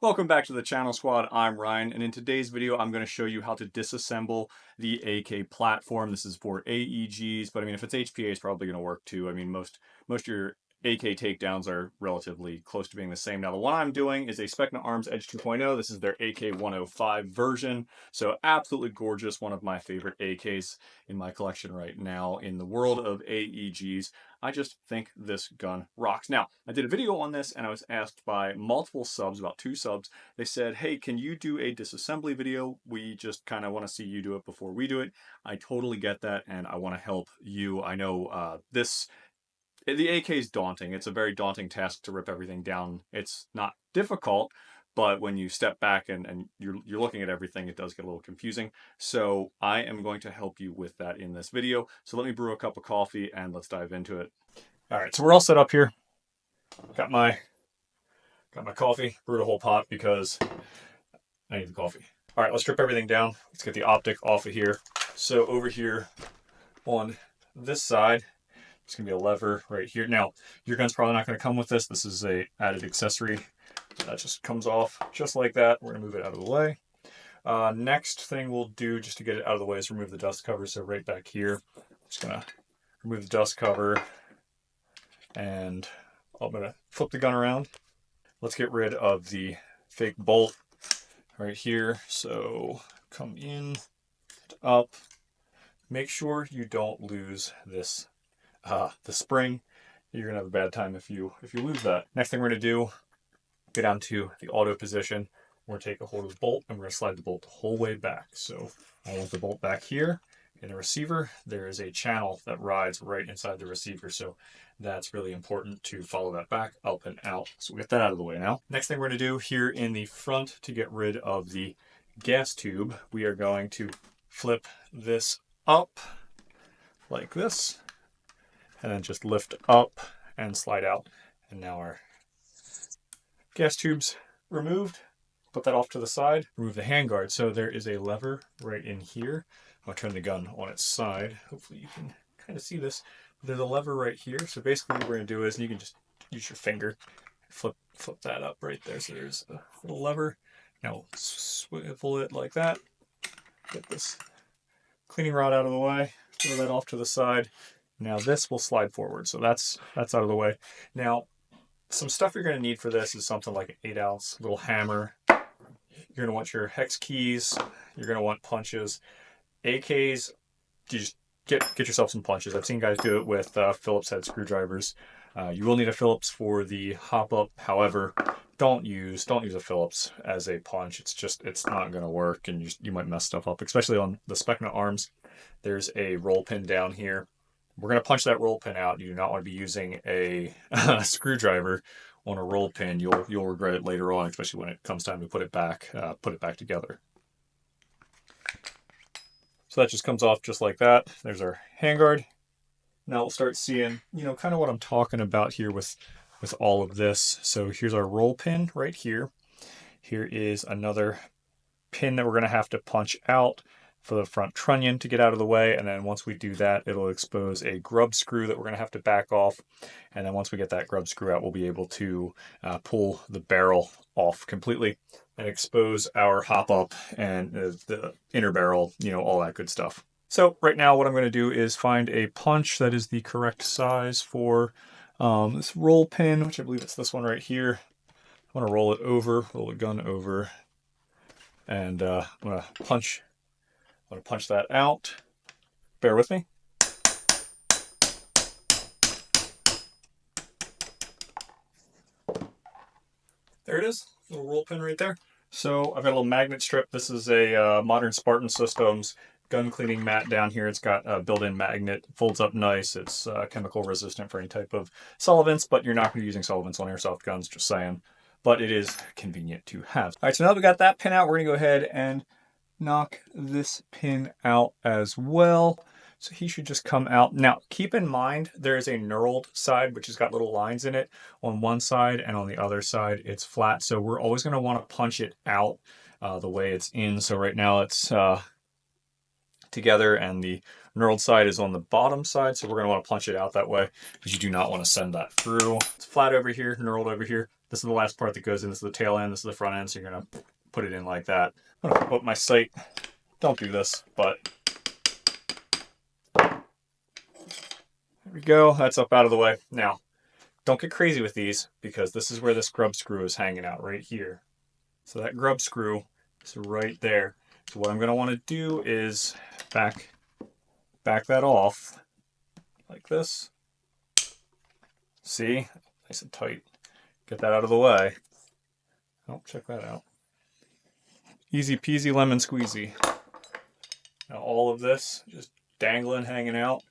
Welcome back to the channel squad. I'm Ryan, and in today's video I'm going to show you how to disassemble the AK platform. This is for AEGs, but I mean if it's HPA it's probably going to work too. I mean most of your AK takedowns are relatively close to being the same. Now the one I'm doing is a Specna Arms Edge 2.0. This is their AK 105 version. So absolutely gorgeous, one of my favorite AKs in my collection right now in the world of AEGs. I just think this gun rocks. Now, I did a video on this and I was asked by multiple subs, about 2 subs. They said, hey, can you do a disassembly video? We just kind of want to see you do it before we do it. I totally get that and I want to help you. I know the AK is daunting. It's a very daunting task to rip everything down. It's not difficult, but when you step back and you're looking at everything, it does get a little confusing. So I am going to help you with that in this video. So let me brew a cup of coffee and let's dive into it. All right, so we're all set up here. Got my coffee, brewed a whole pot because I need the coffee. All right, let's strip everything down. Let's get the optic off of here. So over here on this side, there's gonna be a lever right here. Now, your gun's probably not gonna come with this. This is a added accessory. That just comes off just like that. We're gonna move it out of the way. Next thing we'll do just to get it out of the way is remove the dust cover. So right back here, just gonna remove the dust cover and I'm gonna flip the gun around. Let's get rid of the fake bolt right here. So come in, up, make sure you don't lose this the spring. You're gonna have a bad time if you lose that. Next thing we're gonna do, go down to the auto position. We're gonna take a hold of the bolt and we're gonna slide the bolt the whole way back. So I want the bolt back here. In the receiver, there is a channel that rides right inside the receiver. So that's really important to follow that back, up and out. So we get that out of the way now. Next thing we're gonna do here in the front to get rid of the gas tube, we are going to flip this up like this, and then just lift up and slide out. And now our gas tube's removed. Put that off to the side. Remove the handguard. So there is a lever right in here. I'll turn the gun on its side. Hopefully you can kind of see this. There's a lever right here. So basically what we're gonna do is, you can just use your finger, flip that up right there. So there's a little lever. Now swivel it like that. Get this cleaning rod out of the way. Throw that off to the side. Now this will slide forward, so that's out of the way. Now, some stuff you're going to need for this is something like an 8-ounce little hammer. You're going to want your hex keys. You're going to want punches. AKs, you just get yourself some punches. I've seen guys do it with Phillips head screwdrivers. You will need a Phillips for the HopUp. However, don't use a Phillips as a punch. It's not going to work, and you might mess stuff up, especially on the Specna Arms. There's a roll pin down here. We're going to punch that roll pin out. You do not want to be using a screwdriver on a roll pin. You'll regret it later on, especially when it comes time to put it back together. So that just comes off just like that. There's our handguard. Now we'll start seeing, kind of what I'm talking about here with all of this. So here's our roll pin right here. Here is another pin that we're going to have to punch out for the front trunnion to get out of the way, and then once we do that, it'll expose a grub screw that we're going to have to back off, and then once we get that grub screw out, we'll be able to pull the barrel off completely and expose our HopUp and the inner barrel, all that good stuff. So right now what I'm going to do is find a punch that is the correct size for this roll pin, which I believe it's this one right here. I want to roll the gun over, and I'm going to punch that out. Bear with me. There it is, little roll pin right there. So I've got a little magnet strip. This is a modern Spartan Systems gun cleaning mat down here. It's got a built-in magnet, folds up nice. It's chemical resistant for any type of solvents, but you're not going to be using solvents on airsoft guns, just saying. But it is convenient to have. All right, so now that we got that pin out, we're going to go ahead and knock this pin out as well. So he should just come out. Now, keep in mind, there is a knurled side, which has got little lines in it on one side, and on the other side, it's flat. So we're always going to want to punch it out the way it's in. So right now, it's together, and the knurled side is on the bottom side, so we're going to want to punch it out that way because you do not want to send that through. It's flat over here, knurled over here. This is the last part that goes in. This is the tail end, this is the front end, so you're going to put it in like that. I'm going to put my sight. Don't do this, but there we go. That's up out of the way. Now, don't get crazy with these because this is where this grub screw is hanging out right here. So that grub screw is right there. So what I'm going to want to do is back that off like this. See? Nice and tight. Get that out of the way. Oh, check that out. Easy peasy lemon squeezy. Now all of this just dangling, hanging out.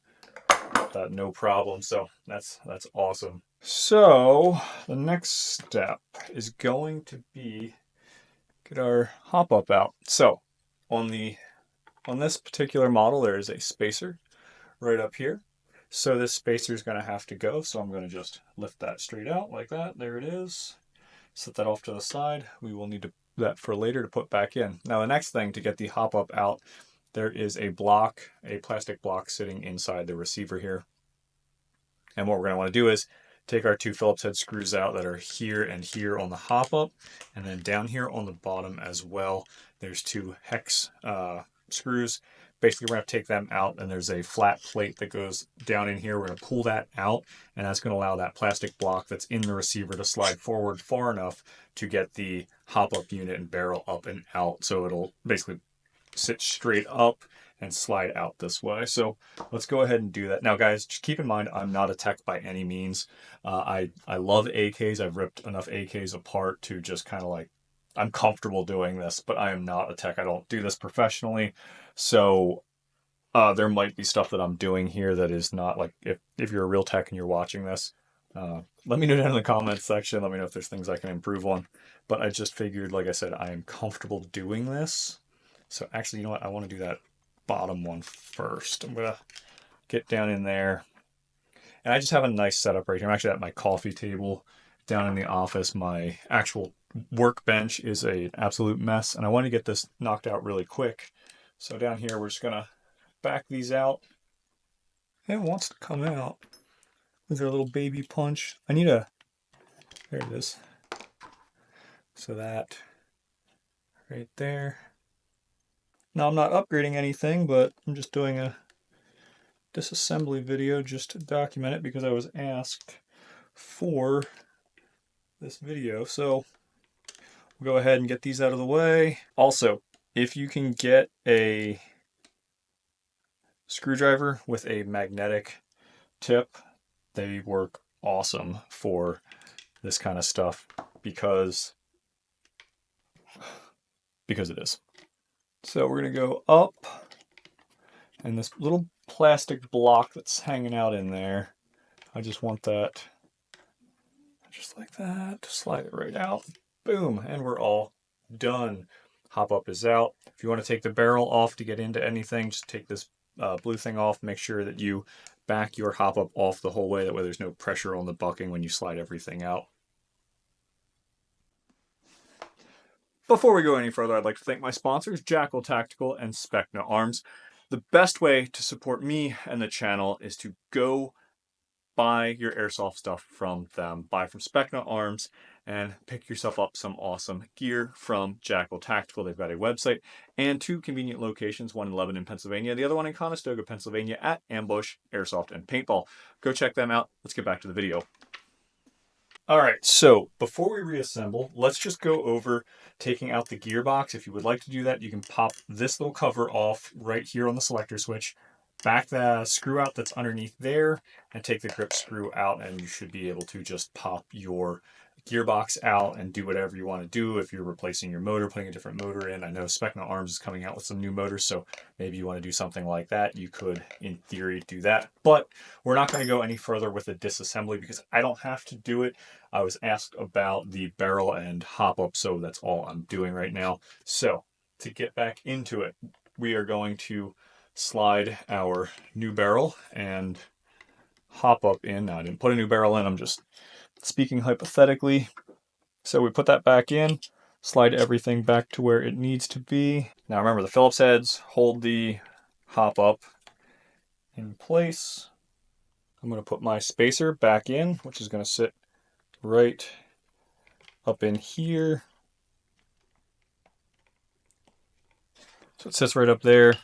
That no problem. So that's awesome. So the next step is going to be get our HopUp out. So on this particular model, there is a spacer right up here. So this spacer is going to have to go. So I'm going to just lift that straight out like that. There it is. Set that off to the side. We will need that for later to put back in. Now the next thing to get the HopUp out, there is a plastic block sitting inside the receiver here. And what we're going to want to do is take our two Phillips head screws out that are here and here on the HopUp, and then down here on the bottom as well, there's two hex screws. Basically, we're going to take them out, and there's a flat plate that goes down in here. We're going to pull that out, and that's going to allow that plastic block that's in the receiver to slide forward far enough to get the HopUp unit and barrel up and out. So it'll basically sit straight up and slide out this way. So let's go ahead and do that. Now guys, just keep in mind, I'm not a tech by any means. I love AKs. I've ripped enough AKs apart to just kind of like, I'm comfortable doing this, but I am not a tech. I don't do this professionally. So there might be stuff that I'm doing here that is not like, if you're a real tech and you're watching this, let me know down in the comments section. Let me know if there's things I can improve on. But I just figured, like I said, I am comfortable doing this. So actually, you know what? I want to do that bottom one first. I'm going to get down in there. And I just have a nice setup right here. I'm actually at my coffee table down in the office. My actual workbench is an absolute mess, and I want to get this knocked out really quick. So down here, we're just going to back these out. It wants to come out with their little baby punch. There it is. So that right there. Now I'm not upgrading anything, but I'm just doing a disassembly video just to document it because I was asked for this video. So we'll go ahead and get these out of the way. Also, if you can get a screwdriver with a magnetic tip, they work awesome for this kind of stuff because it is. So we're going to go up, and this little plastic block that's hanging out in there, I just want that just like that, slide it right out, boom, and we're all done. HopUp is out. If you want to take the barrel off to get into anything, just take this blue thing off. Make sure that you back your HopUp off the whole way, that way there's no pressure on the bucking when you slide everything out. Before we go any further, I'd like to thank my sponsors, Jackal Tactical and Specna Arms. The best way to support me and the channel is to go buy your airsoft stuff from them. Buy from Specna Arms and pick yourself up some awesome gear from Jackal Tactical. They've got a website and two convenient locations, one in Lebanon, Pennsylvania, the other one in Conestoga, Pennsylvania at Ambush, Airsoft, and Paintball. Go check them out. Let's get back to the video. All right, so before we reassemble, let's just go over taking out the gearbox. If you would like to do that, you can pop this little cover off right here on the selector switch, back the screw out that's underneath there, and take the grip screw out, and you should be able to just pop your gearbox out and do whatever you want to do. If you're replacing your motor, putting a different motor in, I know Specna Arms is coming out with some new motors, so maybe you want to do something like that. You could, in theory, do that. But we're not going to go any further with the disassembly because I don't have to do it. I was asked about the barrel and HopUp, so that's all I'm doing right now. So to get back into it, we are going to slide our new barrel and HopUp in. Now, I didn't put a new barrel in, I'm just speaking hypothetically. So we put that back in, slide everything back to where it needs to be. Now remember, the Phillips heads hold the HopUp in place. I'm going to put my spacer back in, which is going to sit right up in here. So it sits right up there.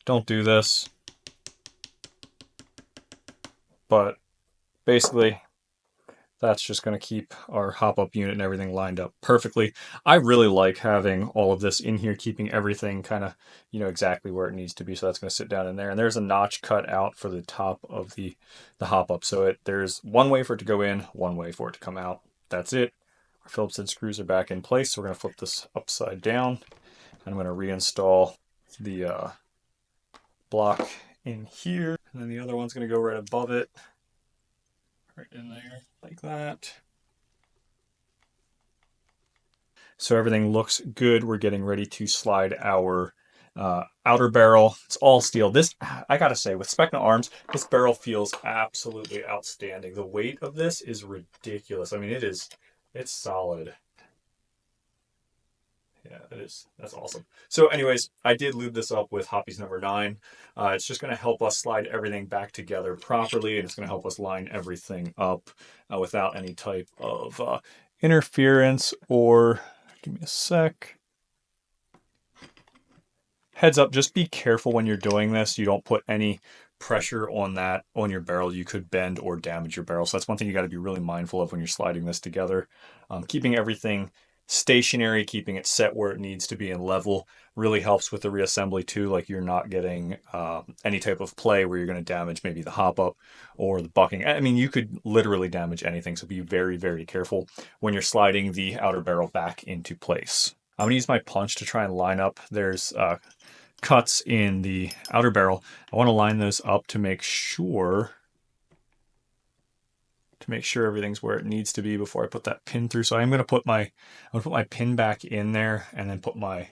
Don't do this. But basically, that's just going to keep our HopUp unit and everything lined up perfectly. I really like having all of this in here, keeping everything kind of, exactly where it needs to be. So that's going to sit down in there. And there's a notch cut out for the top of the HopUp. So there's one way for it to go in, one way for it to come out. That's it. Our Phillips head screws are back in place. So we're going to flip this upside down. I'm going to reinstall the block in here. And then the other one's going to go right above it. Right in there, like that. So everything looks good. We're getting ready to slide our outer barrel. It's all steel. This, I gotta say, with Specna Arms, this barrel feels absolutely outstanding. The weight of this is ridiculous. I mean, it's solid. Yeah, it is. That's awesome. So anyways, I did lube this up with Hoppy's number 9. It's just going to help us slide everything back together properly, and it's going to help us line everything up without any type of interference or, give me a sec. Heads up, just be careful when you're doing this. You don't put any pressure on your barrel. You could bend or damage your barrel. So that's one thing you got to be really mindful of when you're sliding this together. Keeping everything stationary, keeping it set where it needs to be and level really helps with the reassembly too. Like you're not getting any type of play where you're going to damage maybe the HopUp or the bucking. I mean, you could literally damage anything. So be very, very careful when you're sliding the outer barrel back into place. I'm going to use my punch to try and line up. There's cuts in the outer barrel. I want to line those up to make sure everything's where it needs to be before I put that pin through. So I'm going to put my pin back in there and then put my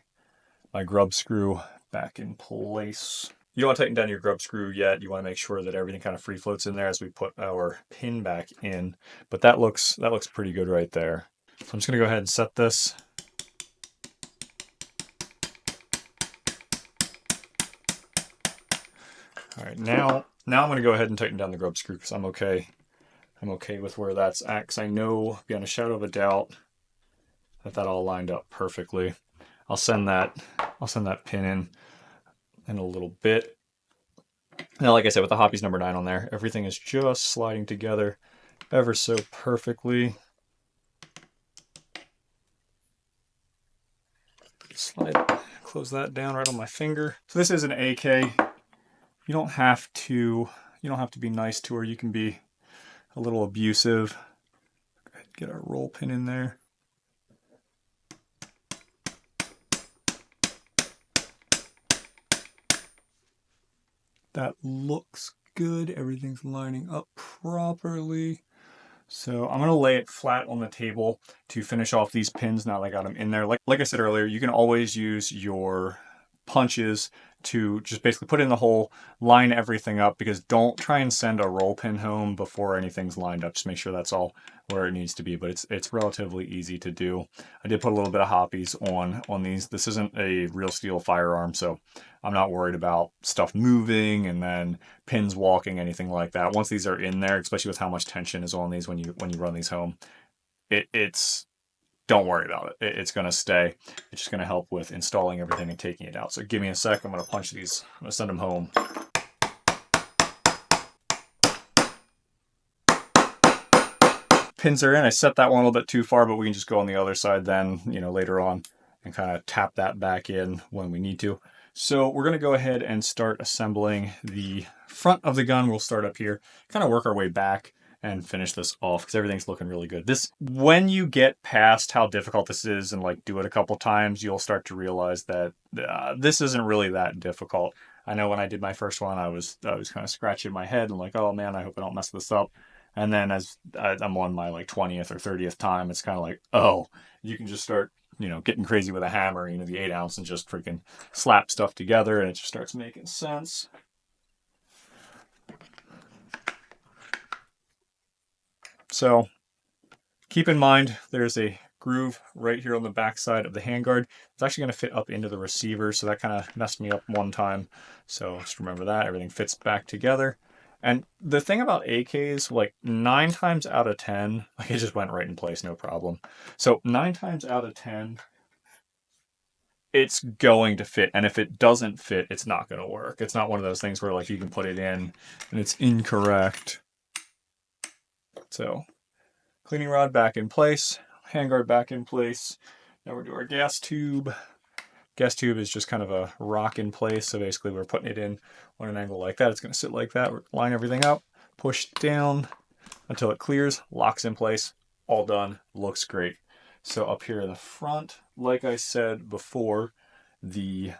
grub screw back in place. You don't want to tighten down your grub screw yet. You want to make sure that everything kind of free floats in there as we put our pin back in. But that looks pretty good right there. So I'm just going to go ahead and set this. All right, now I'm going to go ahead and tighten down the grub screw because I'm okay. I'm okay with where that's at because I know beyond a shadow of a doubt that all lined up perfectly. I'll send that pin in a little bit. Now, like I said, with the Hoppy's number 9 on there, everything is just sliding together ever so perfectly. Close that down right on my finger. So this is an AK. You don't have to be nice to her. You can be a little abusive. Go ahead and get our roll pin in there. That looks good. Everything's lining up properly. So I'm going to lay it flat on the table to finish off these pins now that I got them in there. Like I said earlier, you can always use your punches to just basically put in the hole, line everything up, because don't try and send a roll pin home before anything's lined up. Just make sure that's all where it needs to be, but it's relatively easy to do. I did put a little bit of Hoppies on these. This isn't a real steel firearm, so I'm not worried about stuff moving and then pins walking, anything like that. Once these are in there, especially with how much tension is on these when you run these home, it's don't worry about it. It's going to stay. It's just going to help with installing everything and taking it out. So give me a sec. I'm going to punch these. I'm going to send them home. Pins are in. I set that one a little bit too far, but we can just go on the other side then, later on and kind of tap that back in when we need to. So we're going to go ahead and start assembling the front of the gun. We'll start up here, kind of work our way back and finish this off because everything's looking really good. When you get past how difficult this is and do it a couple times, you'll start to realize that this isn't really that difficult. I know when I did my first one, I was kind of scratching my head and oh man, I hope I don't mess this up. And then as I'm on my 20th or 30th time, it's kind of oh, you can just start getting crazy with a hammer, the 8-ounce, and just freaking slap stuff together, and it just starts making sense. So keep in mind, there's a groove right here on the back side of the handguard. It's actually going to fit up into the receiver, so that kind of messed me up one time. So just remember that everything fits back together. And the thing about AKs, like 9 times out of 10, like it just went right in place, no problem. So 9 times out of 10, it's going to fit, and if it doesn't fit, it's not going to work. It's not one of those things where like you can put it in and it's incorrect. So cleaning rod back in place, handguard back in place. Now we're doing our gas tube. Gas tube is just kind of a rock in place, so basically we're putting it in on an angle like that. It's going to sit like that, line everything up, push down until it clears, locks in place, all done, looks great. So up here in the front, like I said before, the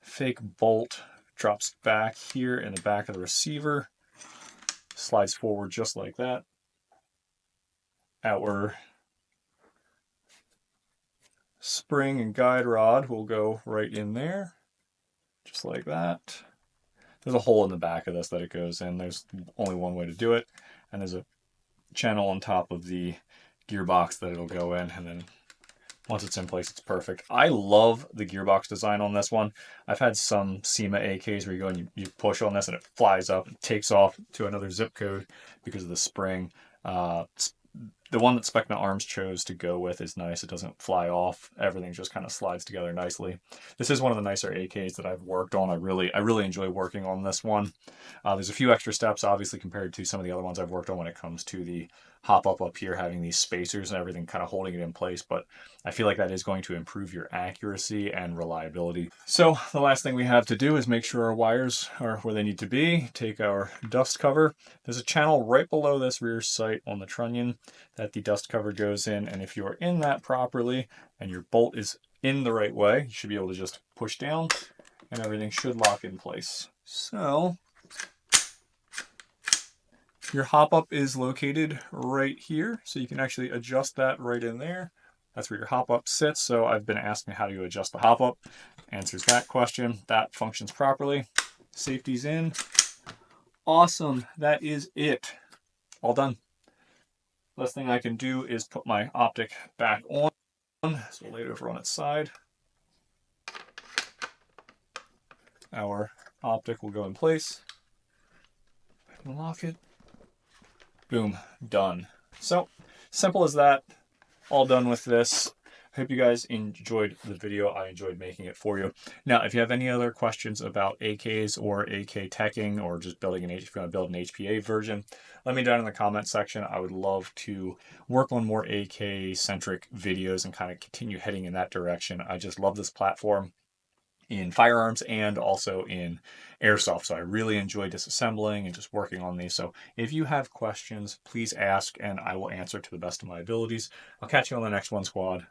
fake bolt drops back here in the back of the receiver, slides forward just like that. Our spring and guide rod will go right in there, just like that. There's a hole in the back of this that it goes in. There's only one way to do it, and there's a channel on top of the gearbox that it'll go in, and then once it's in place, it's perfect. I love the gearbox design on this one. I've had some SEMA AKs where you go and you push on this and it flies up and takes off to another zip code because of the spring. The one that Specna Arms chose to go with is nice. It doesn't fly off. Everything just kind of slides together nicely. This is one of the nicer AKs that I've worked on. I really enjoy working on this one. There's a few extra steps, obviously, compared to some of the other ones I've worked on when it comes to the HopUp up here, having these spacers and everything kind of holding it in place, but I feel like that is going to improve your accuracy and reliability. So the last thing we have to do is make sure our wires are where they need to be. Take our dust cover. There's a channel right below this rear sight on the trunnion that the dust cover goes in, and if you are in that properly and your bolt is in the right way, you should be able to just push down and everything should lock in place. So your HopUp is located right here, so you can actually adjust that right in there. That's where your HopUp sits, so I've been asking how do you adjust the HopUp. Answers that question. That functions properly. Safety's in. Awesome. That is it. All done. Last thing I can do is put my optic back on. So we'll lay it over on its side. Our optic will go in place. Lock it. Boom, done. So, simple as that. All done with this. I hope you guys enjoyed the video. I enjoyed making it for you. Now, if you have any other questions about AKs or AK teching or just building if you want to build an HPA version, let me know down in the comment section. I would love to work on more AK-centric videos and kind of continue heading in that direction. I just love this platform in firearms and also in airsoft. So I really enjoy disassembling and just working on these. So if you have questions, please ask and I will answer to the best of my abilities. I'll catch you on the next one, squad.